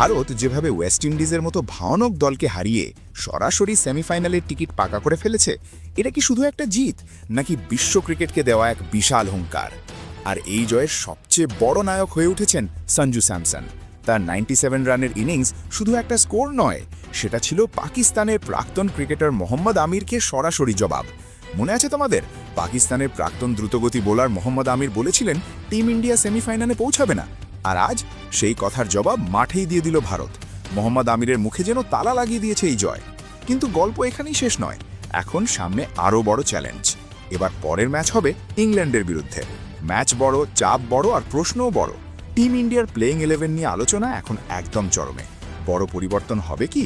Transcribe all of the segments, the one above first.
ভারত যেভাবে ওয়েস্ট ইন্ডিজের মতো ভয়ানক দলকে হারিয়ে সরাসরি সেমিফাইনালের টিকিট পাকা করে ফেলেছে, এটা কি শুধু একটা জিত নাকি বিশ্ব ক্রিকেটকে দেওয়া এক বিশাল হুঙ্কার? আর এই জয়ের সবচেয়ে বড় নায়ক হয়ে উঠেছেন সঞ্জু স্যামসন। তার 97 রানের ইনিংস শুধু একটা স্কোর নয়, সেটা ছিল পাকিস্তানের প্রাক্তন ক্রিকেটার মোহাম্মদ আমিরকে সরাসরি জবাব। মনে আছে তোমাদের? পাকিস্তানের প্রাক্তন দ্রুতগতি বোলার মোহাম্মদ আমির বলেছিলেন টিম ইন্ডিয়া সেমিফাইনালে পৌঁছাবে না, আর আজ সেই কথার জবাব মাঠেই দিয়ে দিল ভারত। মোহাম্মদ আমিরের মুখে যেন তালা লাগিয়ে দিয়েছে এই জয়। কিন্তু গল্প এখানেই শেষ নয়, এখন সামনে আরও বড় চ্যালেঞ্জ। এবার পরের ম্যাচ হবে ইংল্যান্ডের বিরুদ্ধে। ম্যাচ বড়, চাপ বড়, আর প্রশ্নও বড়। টিম ইন্ডিয়ার প্লেইং 11 নিয়ে আলোচনা এখন একদম চরমে। বড় পরিবর্তন হবে কি?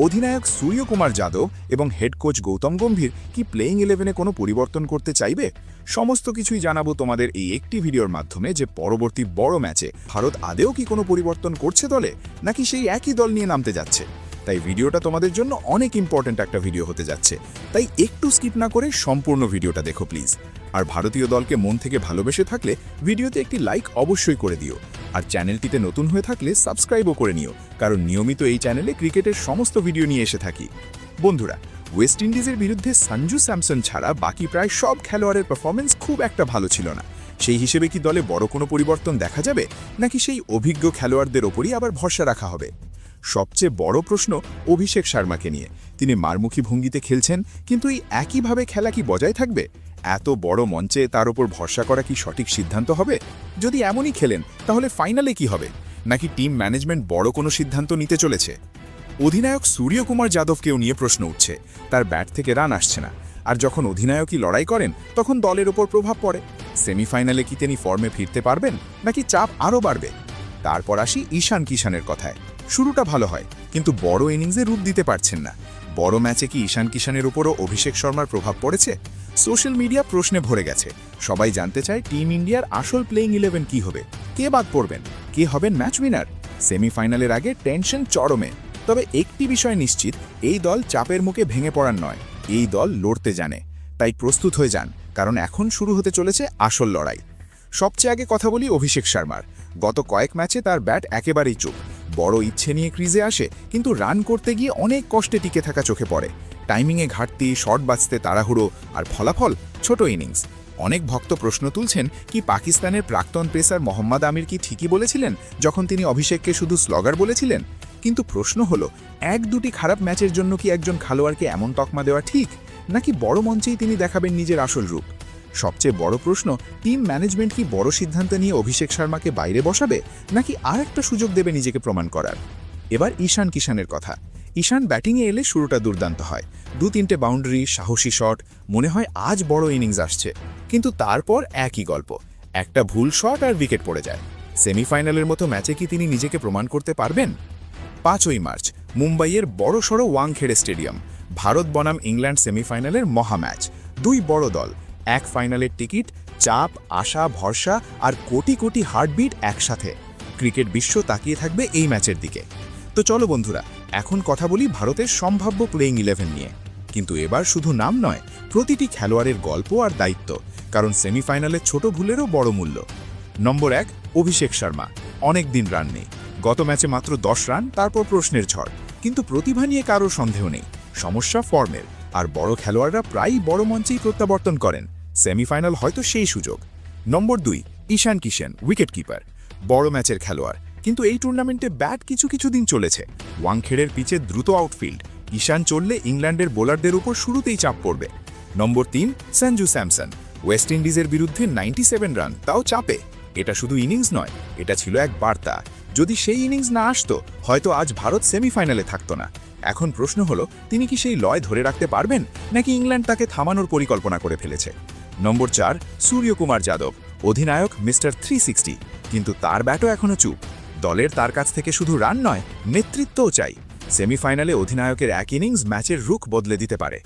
অধিনায়ক সূর্যকুমার যাদব এবং হেড কোচ গৌতম গম্ভীর কি প্লেইং 11-এ কোনো পরিবর্তন করতে চাইবে? সমস্ত কিছুই জানাবো তোমাদের এই একটি ভিডিওর মাধ্যমে যে পরবর্তী বড় ম্যাচে ভারত আদেও কি কোনো পরিবর্তন করছে দলে, নাকি সেই একই দল নিয়ে নামতে যাচ্ছে। তাই ভিডিওটা তোমাদের জন্য অনেক ইম্পর্ট্যান্ট একটা ভিডিও হতে যাচ্ছে, তাই একটু স্কিপ না করে সম্পূর্ণ ভিডিওটা দেখো প্লিজ। আর ভারতীয় দলকে মন থেকে ভালোবেসে থাকলে ভিডিওতে একটি লাইক অবশ্যই করে দিও, আর চ্যানেলটিতে নতুন হয়ে থাকলে সাবস্ক্রাইবও করে নিও, কারণ নিয়মিত এই চ্যানেলে ক্রিকেটের সমস্ত ভিডিও নিয়ে এসে থাকি। বন্ধুরা, ওয়েস্ট ইন্ডিজের বিরুদ্ধে সঞ্জু স্যামসন ছাড়া বাকি প্রায় সব খেলোয়াড়ের পারফরমেন্স খুব একটা ভালো ছিল না। সেই হিসেবে কি দলে বড় কোনো পরিবর্তন দেখা যাবে, নাকি সেই অভিজ্ঞ খেলোয়াড়দের ওপরই আবার ভরসা রাখা হবে? সবচেয়ে বড় প্রশ্ন অভিষেক শর্মাকে নিয়ে। তিনি মারমুখী ভঙ্গিতে খেলছেন, কিন্তু এই একইভাবে খেলা কি বজায় থাকবে? এত বড় মঞ্চে তার উপর ভরসা করা কি সঠিক সিদ্ধান্ত হবে? যদি এমনই খেলেন তাহলে ফাইনালে কি হবে? নাকি টিম ম্যানেজমেন্ট বড় কোনো সিদ্ধান্ত নিতে চলেছে? অধিনায়ক সূর্যকুমার যাদবকেও নিয়ে প্রশ্ন উঠছে। তার ব্যাট থেকে রান আসছে না, আর যখন অধিনায়কই লড়াই করেন তখন দলের ওপর প্রভাব পড়ে। সেমিফাইনালে কি তিনি ফর্মে ফিরতে পারবেন, নাকি চাপ আরও বাড়বে? তারপর আসি ঈশান কিষানের কথায়। শুরুটা ভালো হয়, কিন্তু বড় ইনিংসে রূপ দিতে পারছেন না। বড় ম্যাচে কি ঈশান কিষানের উপরও অভিষেক শর্মার প্রভাব পড়েছে? সোশ্যাল মিডিয়া প্রশ্নে ভরে গেছে। সবাই জানতে চায় টিম ইন্ডিয়ার আসল প্লেইং 11 কি হবে, কে বাদ পড়বেন, কে হবেন ম্যাচ উইনার। সেমিফাইনালের আগে টেনশন চরমে। তবে একটি বিষয় নিশ্চিত, এই দল চাপের মুখে ভেঙে পড়ার নয়, এই দল লড়তে জানে। তাই প্রস্তুত হয়ে যান, কারণ এখন শুরু হতে চলেছে আসল লড়াই। সবচেয়ে আগে কথা বলি অভিষেক শর্মার। গত কয়েক ম্যাচে তার ব্যাট একেবারেই চুপ। বড় ইচ্ছে নিয়ে ক্রিজে আসে, কিন্তু রান করতে গিয়ে অনেক কষ্টে টিকে থাকা চোখে পড়ে। টাইমিংয়ে ঘাটতি, শট বাঁচতে তাড়াহুড়ো, আর ফলাফল ছোট ইনিংস। অনেক ভক্ত প্রশ্ন তুলছেন, কি পাকিস্তানের প্রাক্তন পেসার মোহাম্মদ আমির কি ঠিকই বলেছিলেন যখন তিনি অভিষেককে শুধু স্লগার বলেছিলেন? কিন্তু প্রশ্ন হলো, এক দুটি খারাপ ম্যাচের জন্য কি একজন খেলোয়াড়কে এমন তকমা দেওয়া ঠিক, নাকি বড় মঞ্চেই তিনি দেখাবেন নিজের আসল রূপ? সবচেয়ে বড় প্রশ্ন, টিম ম্যানেজমেন্ট কি বড় সিদ্ধান্ত নিয়ে অভিষেক শর্মাকে বাইরে বসাবে, নাকি আর একটা সুযোগ দেবে নিজেকে প্রমাণ করার? এবার ঈশান কিষানের কথা। ঈশান ব্যাটিংয়ে এলে শুরুটা দুর্দান্ত হয়। 2-3টে বাউন্ডারি, সাহসী শট, মনে হয় আজ বড় ইনিংস আসছে। কিন্তু তারপর একই গল্প, একটা ভুল শট আর উইকেট পড়ে যায়। সেমিফাইনালের মতো ম্যাচে কি তিনি নিজেকে প্রমাণ করতে পারবেন? 5ই মার্চ মুম্বাইয়ের বড়সড় ওয়াংখেড়ে স্টেডিয়াম। ভারত বনাম ইংল্যান্ড সেমিফাইনালের মহা ম্যাচ। দুই বড় দল, এক ফাইনালের টিকিট, চাপ, আশা, ভরসা আর কোটি কোটি হার্টবিট একসাথে। ক্রিকেট বিশ্ব তাকিয়ে থাকবে এই ম্যাচের দিকে। তো চলো বন্ধুরা, এখন কথা বলি ভারতের সম্ভাব্য প্লেইং 11 নিয়ে। কিন্তু এবার শুধু নাম নয়, প্রতিটি খেলোয়াড়ের গল্প আর দায়িত্ব, কারণ সেমিফাইনালে ছোট ভুলেরও বড় মূল্য। নম্বর 1, অভিষেক শর্মা। অনেক দিন রান নেই। গত ম্যাচে মাত্র 10 রান, তারপর প্রশ্নের ঝড়। কিন্তু প্রতিভা নিয়ে কারো সন্দেহ নেই, সমস্যা ফর্মের। আর বড় খেলোয়াড়রা প্রায়ই বড় মঞ্চেই প্রত্যাবর্তন করেন। সেমিফাইনাল হয়তো সেই সুযোগ। নম্বর 2, ঈশান কিষান, উইকেট কিপার। বড় ম্যাচের খেলোয়াড়, কিন্তু এই টুর্নামেন্টে ব্যাট কিছু দিন চলেছে। ওয়াংখেড়ের পিচে দ্রুত আউটফিল্ড। ঈশান চললে ইংল্যান্ডের বোলারদের উপর শুরুতেই চাপ পড়বে। নম্বর 3, সঞ্জু স্যামসন। ওয়েস্ট ইন্ডিজের বিরুদ্ধে 97 রান, তাও চাপে। এটা শুধু ইনিংস নয়, এটা ছিল এক বার্তা। যদি সেই ইনিংস না আসতো, হয়তো আজ ভারত সেমিফাইনালে থাকতো না। এখন প্রশ্ন হলো, তিনি কি সেই লয় ধরে রাখতে পারবেন, নাকি ইংল্যান্ড তাকে থামানোর পরিকল্পনা করে ফেলেছে? নম্বর 4, সূর্যকুমার যাদব। অধিনায়ক মিস্টার 360, কিন্তু তার ব্যাটও এখনও চুপ। দলের তার কাছ থেকে শুধু রান নয়, নেতৃত্বও চাই। সেমিফাইনালে অধিনায়কের এক ইনিংস ম্যাচের রুখ বদলে দিতে পারে।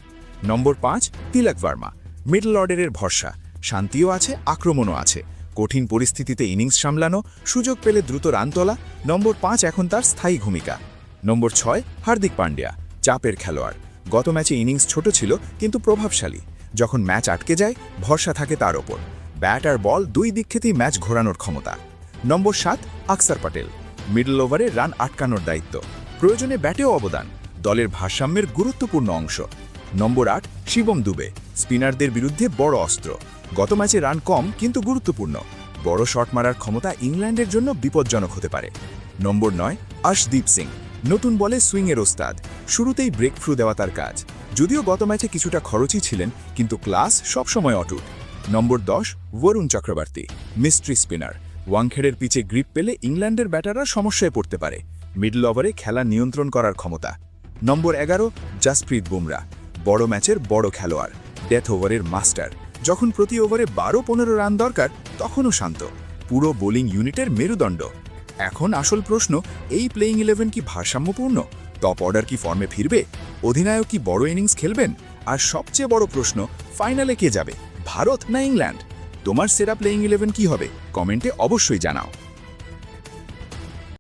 নম্বর 5, তিলক ভার্মা। মিডল অর্ডারের ভরসা। শান্তিও আছে, আক্রমণও আছে। কঠিন পরিস্থিতিতে ইনিংস সামলানো, সুযোগ পেলে দ্রুত রান তোলা। নম্বর 5 এখন তার স্থায়ী ভূমিকা। নম্বর 6, হার্দিক পান্ডিয়া। চাপের খেলোয়াড়। গত ম্যাচে ইনিংস ছোট ছিল, কিন্তু প্রভাবশালী। যখন ম্যাচ আটকে যায়, ভরসা থাকে তার ওপর। ব্যাট আর বল দুই দিক থেকেই ম্যাচ ঘোরানোর ক্ষমতা। নম্বর 7, আকসার প্যাটেল। মিডল ওভারে রান আটকানোর দায়িত্ব, প্রয়োজনে ব্যাটেও অবদান, দলের ভারসাম্যের গুরুত্বপূর্ণ অংশ। নম্বর 8 শিবম দুবে, স্পিনারদের বিরুদ্ধে বড় অস্ত্র, গত ম্যাচে রান কম কিন্তু গুরুত্বপূর্ণ, বড় শট মারার ক্ষমতা ইংল্যান্ডের জন্য বিপজ্জনক হতে পারে। নম্বর 9 আশদীপ সিং, নতুন বলে সুইংয়ের ওস্তাদ, শুরুতেই ব্রেক থ্রু দেওয়া তার কাজ, যদিও গত ম্যাচে কিছুটা খরচই ছিলেন কিন্তু ক্লাস সবসময় অটুট। নম্বর 10 বরুণ চক্রবর্তী, মিস্ট্রি স্পিনার, ওয়াংখেড়ের পিচে গ্রিপ পেলে ইংল্যান্ডের ব্যাটাররা সমস্যায় পড়তে পারে, মিডল ওভারে খেলা নিয়ন্ত্রণ করার ক্ষমতা। নম্বর 11 জাসপ্রীত বুমরা, বড় ম্যাচের বড় খেলোয়াড়, ডেথ ওভারের মাস্টার, যখন প্রতি ওভারে 12-15 রান দরকার তখনও শান্ত, পুরো বোলিং ইউনিটের মেরুদণ্ড। এখন আসল প্রশ্ন, এই প্লেইং 11 কি ভারসাম্যপূর্ণ? টপ অর্ডার কি ফর্মে ফিরবে? অধিনায়ক কি বড় ইনিংস খেলবেন? আর সবচেয়ে বড় প্রশ্ন, ফাইনালে কে যাবে, ভারত না ইংল্যান্ড? তোমার সেরা প্লেইং 11 কি হবে? কমেন্টে অবশ্যই জানাও।